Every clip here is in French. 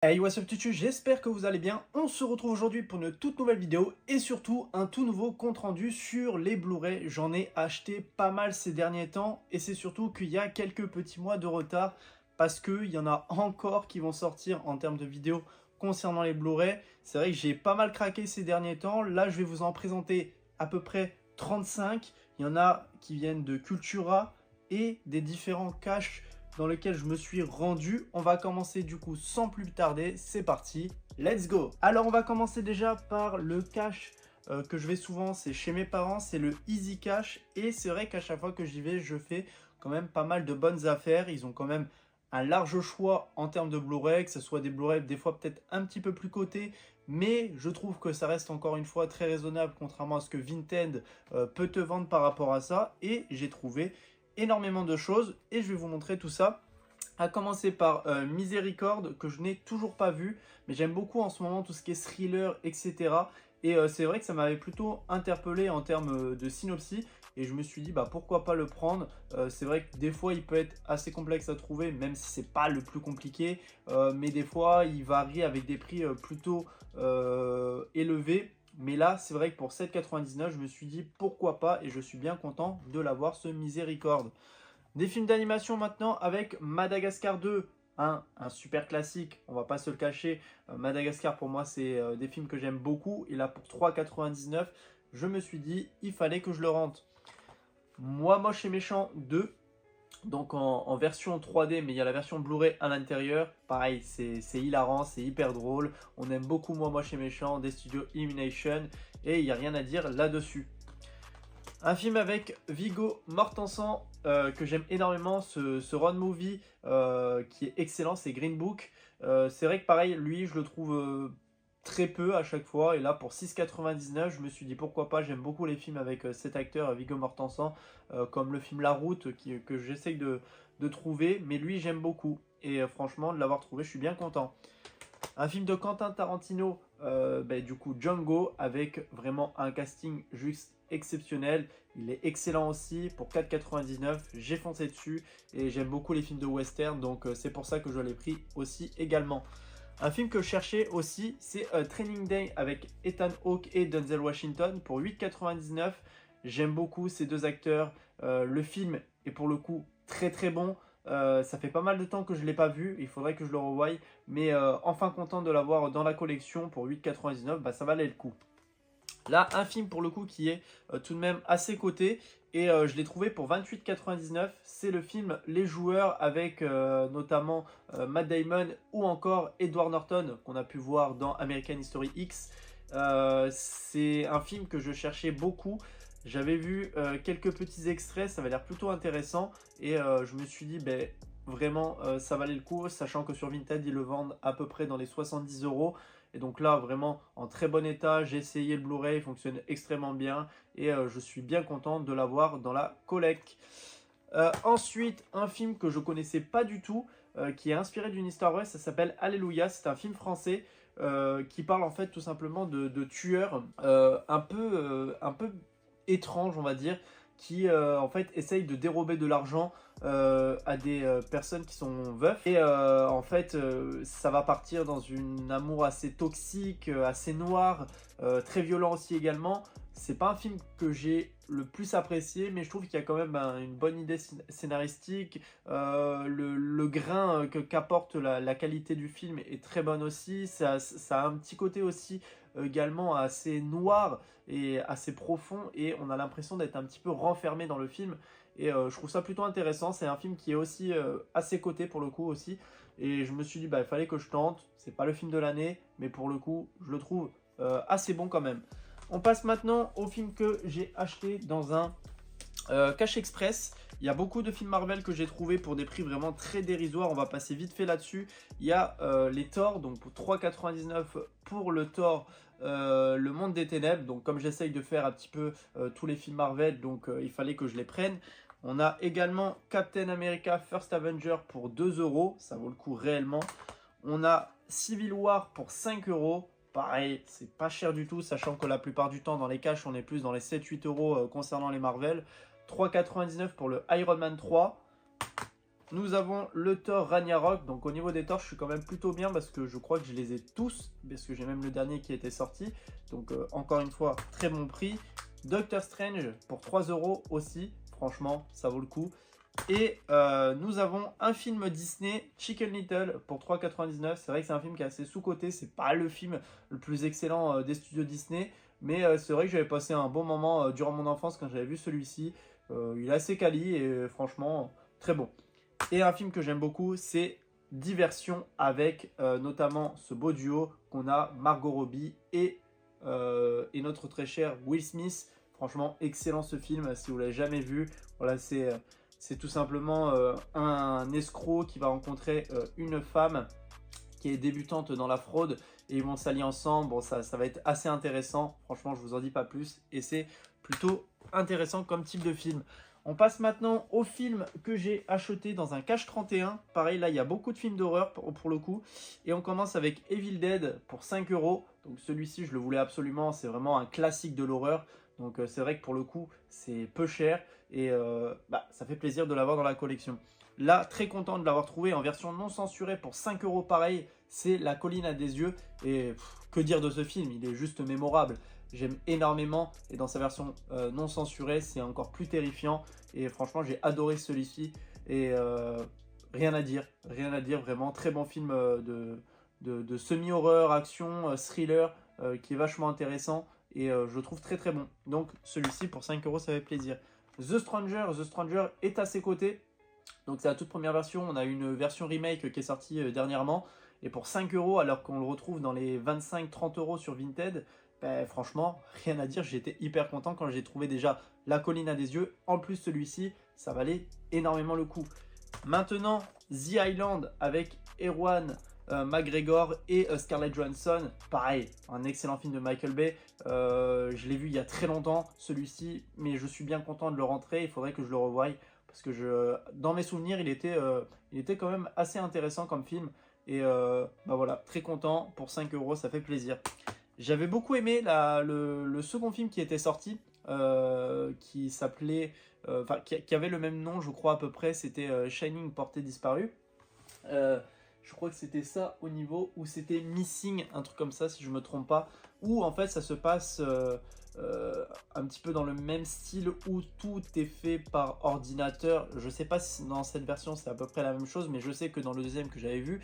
Hey, what's up tutu, j'espère que vous allez bien. On se retrouve aujourd'hui pour une toute nouvelle vidéo et surtout un tout nouveau compte rendu sur les Blu-ray. J'en ai acheté pas mal ces derniers temps et c'est surtout qu'il y a quelques petits mois de retard parce qu'il y en a encore qui vont sortir en termes de vidéos concernant les Blu-ray. C'est vrai que j'ai pas mal craqué ces derniers temps. Là, je vais vous en présenter à peu près 35. Il y en a qui viennent de Cultura et des différents caches dans lequel je me suis rendu. On va commencer du coup sans plus tarder, c'est parti, let's go. Alors on va commencer déjà par le cash que je vais souvent, c'est chez mes parents, c'est le Easy Cash et c'est vrai qu'à chaque fois que j'y vais, je fais quand même pas mal de bonnes affaires. Ils ont quand même un large choix en termes de Blu-ray, que ce soit des Blu-ray des fois peut-être un petit peu plus cotés, mais je trouve que ça reste encore une fois très raisonnable contrairement à ce que Vinted peut te vendre par rapport à ça. Et j'ai trouvé énormément de choses et je vais vous montrer tout ça. À commencer par Miséricorde, que je n'ai toujours pas vu, mais j'aime beaucoup en ce moment tout ce qui est thriller, etc. Et c'est vrai que ça m'avait plutôt interpellé en termes de synopsis, et je me suis dit bah pourquoi pas le prendre. C'est vrai que des fois il peut être assez complexe à trouver, même si c'est pas le plus compliqué, mais des fois il varie avec des prix plutôt élevés. Mais là, c'est vrai que pour 7,99, je me suis dit pourquoi pas, et je suis bien content de l'avoir, ce Miséricorde. Des films d'animation maintenant avec Madagascar 2, un super classique, on va pas se le cacher. Madagascar pour moi c'est des films que j'aime beaucoup et là pour 3,99 je me suis dit il fallait que je le rentre. Moi moche et méchant 2, donc en version 3D mais il y a la version Blu-ray à l'intérieur. Pareil c'est hilarant, c'est hyper drôle, on aime beaucoup Moi moche et méchant des studios Illumination et il n'y a rien à dire là-dessus. Un film avec Viggo Mortensen que j'aime énormément, ce road movie qui est excellent, c'est Green Book. C'est vrai que pareil, lui je le trouve très peu à chaque fois, et là pour 6,99 je me suis dit pourquoi pas. J'aime beaucoup les films avec cet acteur Viggo Mortensen, comme le film La Route que j'essaye de trouver, mais lui j'aime beaucoup et franchement de l'avoir trouvé je suis bien content. Un film de Quentin Tarantino, du coup Django, avec vraiment un casting juste exceptionnel. Il est excellent aussi pour 4,99. J'ai foncé dessus et j'aime beaucoup les films de western, donc c'est pour ça que je l'ai pris aussi également. Un film que je cherchais aussi, c'est Training Day avec Ethan Hawke et Denzel Washington pour 8,99. J'aime beaucoup ces deux acteurs. Le film est pour le coup très très bon. Ça fait pas mal de temps que je ne l'ai pas vu, il faudrait que je le revoie, mais enfin content de l'avoir dans la collection pour 8,99, bah, ça valait le coup. Là, un film pour le coup qui est tout de même assez coté et je l'ai trouvé pour 28,99. C'est le film Les Joueurs avec notamment Matt Damon ou encore Edward Norton qu'on a pu voir dans American History X. C'est un film que je cherchais beaucoup. J'avais vu quelques petits extraits, ça avait l'air plutôt intéressant et je me suis dit ben, vraiment ça valait le coup, sachant que sur Vinted ils le vendent à peu près dans les 70 euros. Et donc là, vraiment en très bon état, j'ai essayé le Blu-ray, il fonctionne extrêmement bien et je suis bien content de l'avoir dans la collecte. Ensuite, un film que je connaissais pas du tout, qui est inspiré d'une histoire vraie, ça s'appelle Alléluia. C'est un film français qui parle en fait tout simplement de tueurs un peu étranges, on va dire, qui en fait essayent de dérober de l'argent à des personnes qui sont veufs. Et en fait, ça va partir dans un amour assez toxique, assez noir, très violent aussi également. C'est pas un film que j'ai le plus apprécié, mais je trouve qu'il y a quand même une bonne idée scénaristique. Le grain qu'apporte la qualité du film est très bonne aussi. Ça a un petit côté aussi également assez noir et assez profond, et on a l'impression d'être un petit peu renfermé dans le film. Et je trouve ça plutôt intéressant. C'est un film qui est aussi assez coté pour le coup aussi. Et je me suis dit, bah, il fallait que je tente. C'est pas le film de l'année, mais pour le coup, je le trouve assez bon quand même. On passe maintenant au film que j'ai acheté dans un Cash Express. Il y a beaucoup de films Marvel que j'ai trouvé pour des prix vraiment très dérisoires. On va passer vite fait là-dessus. Il y a les Thor, donc pour 3,99 pour le Thor, le monde des ténèbres. Donc comme j'essaye de faire un petit peu tous les films Marvel, donc il fallait que je les prenne. On a également Captain America First Avenger pour 2 euros. Ça vaut le coup réellement. On a Civil War pour 5 euros. Pareil, c'est pas cher du tout, sachant que la plupart du temps dans les caches, on est plus dans les 7-8 euros concernant les Marvel. 3,99 pour le Iron Man 3. nous avons le Thor Ragnarok. Donc au niveau des Thor, je suis quand même plutôt bien parce que je crois que je les ai tous, parce que j'ai même le dernier qui était sorti. Donc encore une fois, très bon prix. Doctor Strange pour 3 € aussi, franchement, ça vaut le coup. Et nous avons un film Disney, Chicken Little, pour 3,99 €. C'est vrai que c'est un film qui est assez sous-coté, c'est pas le film le plus excellent des studios Disney. Mais c'est vrai que j'avais passé un bon moment durant mon enfance quand j'avais vu celui-ci. Il est assez quali et franchement, très bon. Et un film que j'aime beaucoup, c'est Diversion, avec notamment ce beau duo qu'on a, Margot Robbie et notre très cher Will Smith. Franchement, excellent ce film, si vous ne l'avez jamais vu. Voilà, c'est tout simplement un escroc qui va rencontrer une femme qui est débutante dans la fraude et ils vont s'allier ensemble. Bon, ça va être assez intéressant. Franchement, je vous en dis pas plus et c'est plutôt intéressant comme type de film. On passe maintenant au film que j'ai acheté dans un Cash 31. Pareil, là, il y a beaucoup de films d'horreur pour le coup. Et on commence avec Evil Dead pour 5 €. Donc celui-ci, je le voulais absolument. C'est vraiment un classique de l'horreur. Donc c'est vrai que pour le coup, c'est peu cher. Et ça fait plaisir de l'avoir dans la collection. Là, très content de l'avoir trouvé en version non censurée pour 5 € pareil. C'est La colline à des yeux. Et que dire de ce film? Il est juste mémorable. J'aime énormément et dans sa version non censurée, c'est encore plus terrifiant. Et franchement, j'ai adoré celui-ci. Et rien à dire, vraiment. Très bon film de semi-horreur, action, thriller, qui est vachement intéressant. Et je le trouve très très bon. Donc celui-ci pour 5 €, ça fait plaisir. The Stranger est à ses côtés. Donc c'est la toute première version. On a une version remake qui est sortie dernièrement. Et pour 5 €, alors qu'on le retrouve dans les 25-30 € sur Vinted, ben, franchement, rien à dire. J'étais hyper content quand j'ai trouvé déjà La colline à des yeux. En plus, celui-ci, ça valait énormément le coup. Maintenant, The Island avec Erwan McGregor et Scarlett Johansson. Pareil, un excellent film de Michael Bay. Je l'ai vu il y a très longtemps, celui-ci, mais je suis bien content de le rentrer. Il faudrait que je le revoie parce que dans mes souvenirs, il était quand même assez intéressant comme film. Et voilà, très content. Pour 5 €, ça fait plaisir. J'avais beaucoup aimé le second film qui était sorti, qui s'appelait, qui avait le même nom, je crois à peu près. C'était Shining, portée disparue. Je crois que c'était ça au niveau où c'était Missing, un truc comme ça si je me trompe pas, où en fait ça se passe un petit peu dans le même style où tout est fait par ordinateur. Je sais pas si dans cette version c'est à peu près la même chose, mais je sais que dans le deuxième que j'avais vu,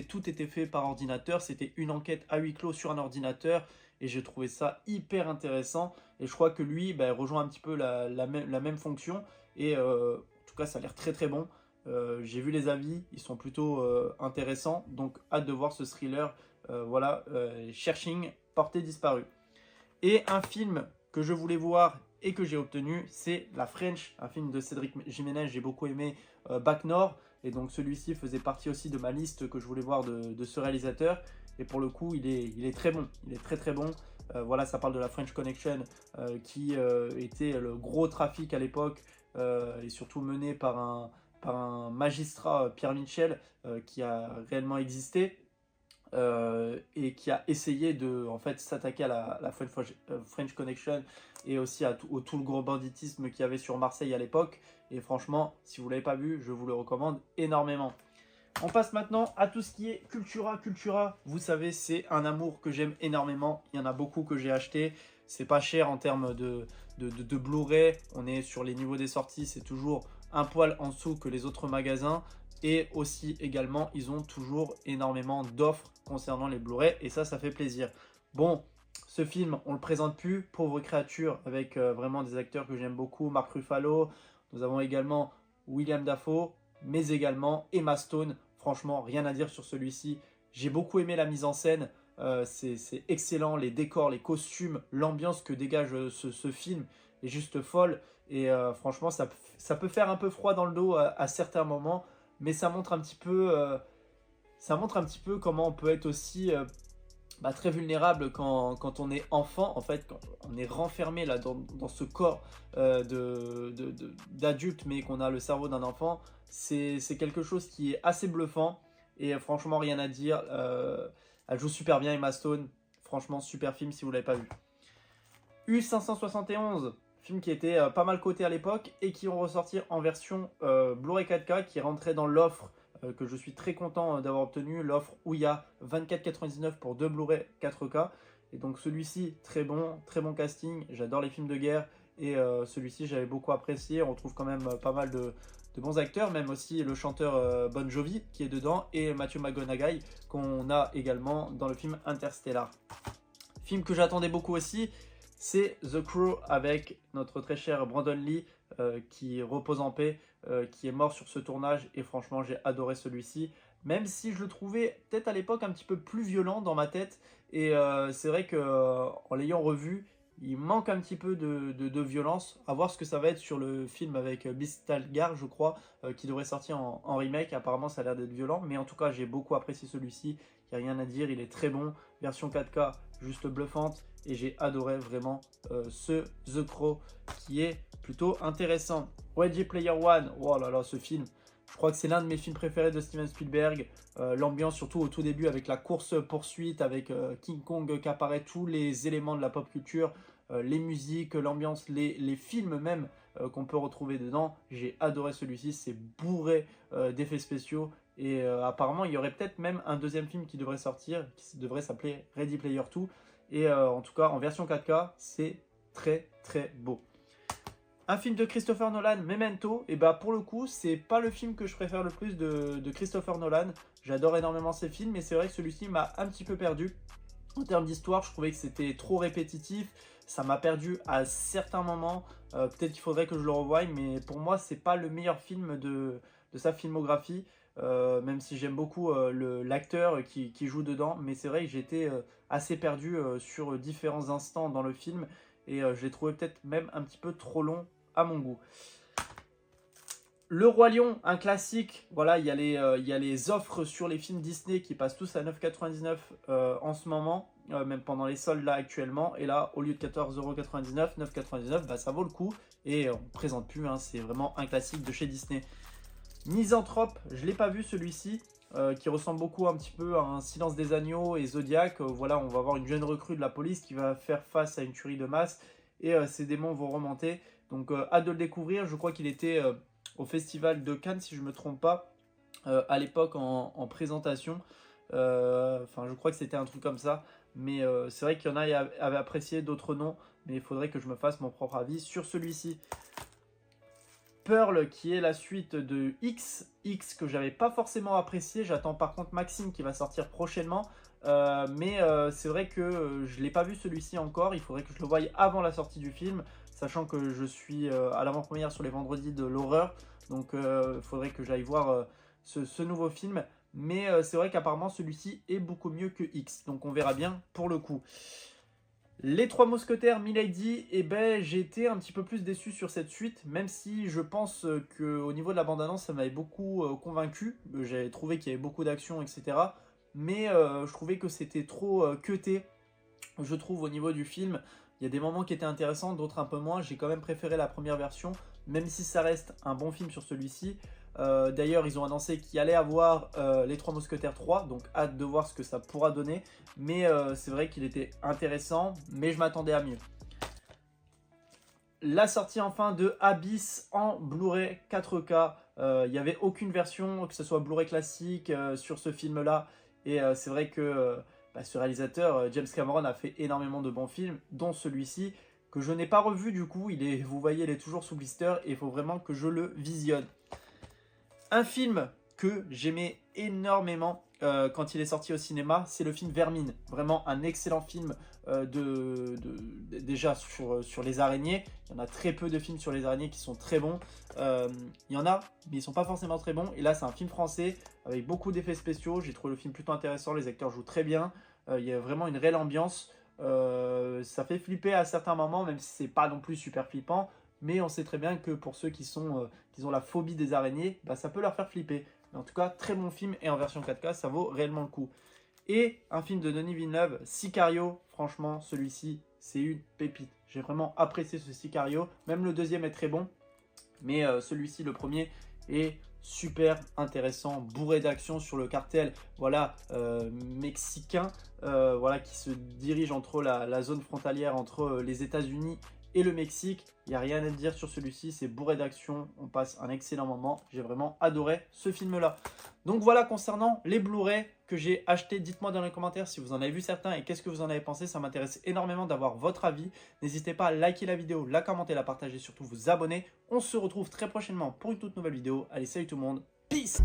tout était fait par ordinateur, c'était une enquête à huis clos sur un ordinateur et j'ai trouvé ça hyper intéressant et je crois que lui rejoint un petit peu la même fonction et en tout cas ça a l'air très très bon. J'ai vu les avis, ils sont plutôt intéressants, donc hâte de voir ce thriller, Searching, portée disparue. Et un film que je voulais voir et que j'ai obtenu, c'est La French, un film de Cédric Jiménez. J'ai beaucoup aimé Bac Nord, et donc celui-ci faisait partie aussi de ma liste que je voulais voir de ce réalisateur. Et pour le coup, il est très bon, il est très très bon. Voilà, ça parle de la French Connection, qui était le gros trafic à l'époque, et surtout mené par un magistrat, Pierre Michel, qui a réellement existé et qui a essayé de en fait, s'attaquer à la French Connection et aussi à tout le gros banditisme qu'il y avait sur Marseille à l'époque. Et franchement, si vous ne l'avez pas vu, je vous le recommande énormément. On passe maintenant à tout ce qui est Cultura. Cultura, vous savez, c'est un amour que j'aime énormément. Il y en a beaucoup que j'ai acheté. C'est pas cher en termes de Blu-ray. On est sur les niveaux des sorties, c'est toujours un poil en dessous que les autres magasins. Et aussi également, ils ont toujours énormément d'offres concernant les Blu-ray. Et ça fait plaisir. Bon, ce film, on le présente plus. Pauvre créature, avec vraiment des acteurs que j'aime beaucoup. Mark Ruffalo. Nous avons également William Dafoe, mais également Emma Stone. Franchement, rien à dire sur celui-ci. J'ai beaucoup aimé la mise en scène. C'est excellent. Les décors, les costumes, l'ambiance que dégage ce film est juste folle. Et franchement, ça peut faire un peu froid dans le dos à certains moments. Mais ça montre un petit peu comment on peut être aussi très vulnérable quand on est enfant. En fait, quand on est renfermé là, dans ce corps d'adulte, mais qu'on a le cerveau d'un enfant. C'est quelque chose qui est assez bluffant. Et franchement, rien à dire. Elle joue super bien, Emma Stone. Franchement, super film si vous ne l'avez pas vu. U571, Film qui était pas mal coté à l'époque et qui ont ressorti en version Blu-ray 4K qui rentrait dans l'offre que je suis très content d'avoir obtenu, l'offre où il y a 24,99 pour 2 Blu-ray 4K. Et donc celui-ci, très bon casting, j'adore les films de guerre et celui-ci j'avais beaucoup apprécié. On retrouve quand même pas mal de bons acteurs, même aussi le chanteur Bon Jovi qui est dedans et Matthew McConaughey qu'on a également dans le film Interstellar. Film que j'attendais beaucoup aussi, c'est The Crow avec notre très cher Brandon Lee qui repose en paix, qui est mort sur ce tournage et franchement j'ai adoré celui-ci. Même si je le trouvais peut-être à l'époque un petit peu plus violent dans ma tête et c'est vrai qu'en l'ayant revu, il manque un petit peu de violence. À voir ce que ça va être sur le film avec Bistalgar, je crois, qui devrait sortir en remake. Apparemment, ça a l'air d'être violent. Mais en tout cas, j'ai beaucoup apprécié celui-ci. Il n'y a rien à dire, il est très bon. Version 4K, juste bluffante. Et j'ai adoré vraiment ce The Crow qui est plutôt intéressant. Ready Player One, oh là là, ce film. Je crois que c'est l'un de mes films préférés de Steven Spielberg. L'ambiance, surtout au tout début, avec la course-poursuite, avec King Kong qui apparaît, tous les éléments de la pop culture, les musiques, l'ambiance, les films même qu'on peut retrouver dedans. J'ai adoré celui-ci, c'est bourré d'effets spéciaux. Et apparemment, il y aurait peut-être même un deuxième film qui devrait sortir, qui devrait s'appeler Ready Player 2. Et en tout cas, en version 4K, c'est très très beau. Un film de Christopher Nolan, Memento, et bah pour le coup, c'est pas le film que je préfère le plus de Christopher Nolan. J'adore énormément ses films, mais c'est vrai que celui-ci m'a un petit peu perdu. En termes d'histoire, je trouvais que c'était trop répétitif. Ça m'a perdu à certains moments. Peut-être qu'il faudrait que je le revoie, mais pour moi, c'est pas le meilleur film de sa filmographie. Même si j'aime beaucoup l'acteur qui joue dedans. Mais c'est vrai que j'étais assez perdu sur différents instants dans le film. Et je l'ai trouvé peut-être même un petit peu trop long à mon goût. Le Roi Lion, un classique. Voilà, il y a les offres sur les films Disney qui passent tous à 9,99 en ce moment, même pendant les soldes là actuellement. Et là, au lieu de 14,99 €, 9,99 €, bah, ça vaut le coup. Et on ne présente plus, hein, c'est vraiment un classique de chez Disney. Misanthrope, je ne l'ai pas vu celui-ci, qui ressemble beaucoup un petit peu à un Silence des agneaux et Zodiac. Voilà, on va avoir une jeune recrue de la police qui va faire face à une tuerie de masse et ces démons vont remonter. Donc hâte de le découvrir. Je crois qu'il était au festival de Cannes, si je ne me trompe pas, à l'époque en présentation. Enfin, je crois que c'était un truc comme ça. Mais c'est vrai qu'il y en a qui avaient apprécié, d'autres non. Mais il faudrait que je me fasse mon propre avis sur celui-ci. Pearl qui est la suite de X que j'avais pas forcément apprécié. J'attends par contre Maxime qui va sortir prochainement. Mais c'est vrai que je l'ai pas vu celui-ci encore. Il faudrait que je le voie avant la sortie du film. Sachant que je suis à l'avant-première sur les vendredis de l'horreur. Donc il faudrait que j'aille voir ce nouveau film. Mais c'est vrai qu'apparemment celui-ci est beaucoup mieux que X. Donc on verra bien pour le coup. Les Trois Mousquetaires, Milady, eh ben, j'ai été un petit peu plus déçu sur cette suite, même si je pense qu'au niveau de la bande-annonce, ça m'avait beaucoup convaincu. J'avais trouvé qu'il y avait beaucoup d'action, etc. Mais je trouvais que c'était trop cuté, je trouve, au niveau du film. Il y a des moments qui étaient intéressants, d'autres un peu moins. J'ai quand même préféré la première version, même si ça reste un bon film sur celui-ci. D'ailleurs, ils ont annoncé qu'il allait avoir Les Trois Mousquetaires 3, donc hâte de voir ce que ça pourra donner. Mais c'est vrai qu'il était intéressant, mais je m'attendais à mieux. La sortie enfin de Abyss en Blu-ray 4K. Il n'y avait aucune version, que ce soit Blu-ray classique, sur ce film-là. Et c'est vrai que ce réalisateur, James Cameron, a fait énormément de bons films, dont celui-ci, que je n'ai pas revu du coup. Vous voyez, il est toujours sous blister et il faut vraiment que je le visionne. Un film que j'aimais énormément quand il est sorti au cinéma, c'est le film Vermine. Vraiment un excellent film déjà sur les araignées. Il y en a très peu de films sur les araignées qui sont très bons. Il y en a, mais ils ne sont pas forcément très bons. Et là, c'est un film français avec beaucoup d'effets spéciaux. J'ai trouvé le film plutôt intéressant. Les acteurs jouent très bien. Il y a vraiment une réelle ambiance. Ça fait flipper à certains moments, même si c'est pas non plus super flippant. Mais on sait très bien que pour ceux qui ont la phobie des araignées, ça peut leur faire flipper. Mais en tout cas, très bon film et en version 4K, ça vaut réellement le coup. Et un film de Denis Villeneuve, Sicario, franchement, celui-ci, c'est une pépite. J'ai vraiment apprécié ce Sicario. Même le deuxième est très bon. Mais celui-ci, le premier, est super intéressant, bourré d'action sur le cartel mexicain, qui se dirige entre la zone frontalière entre les États-Unis et le Mexique. Il n'y a rien à dire sur celui-ci, c'est bourré d'action, on passe un excellent moment. J'ai vraiment adoré ce film-là. Donc voilà concernant les Blu-ray que j'ai achetés. Dites-moi dans les commentaires si vous en avez vu certains et qu'est-ce que vous en avez pensé. Ça m'intéresse énormément d'avoir votre avis. N'hésitez pas à liker la vidéo, la commenter, la partager, surtout vous abonner. On se retrouve très prochainement pour une toute nouvelle vidéo. Allez, salut tout le monde, peace!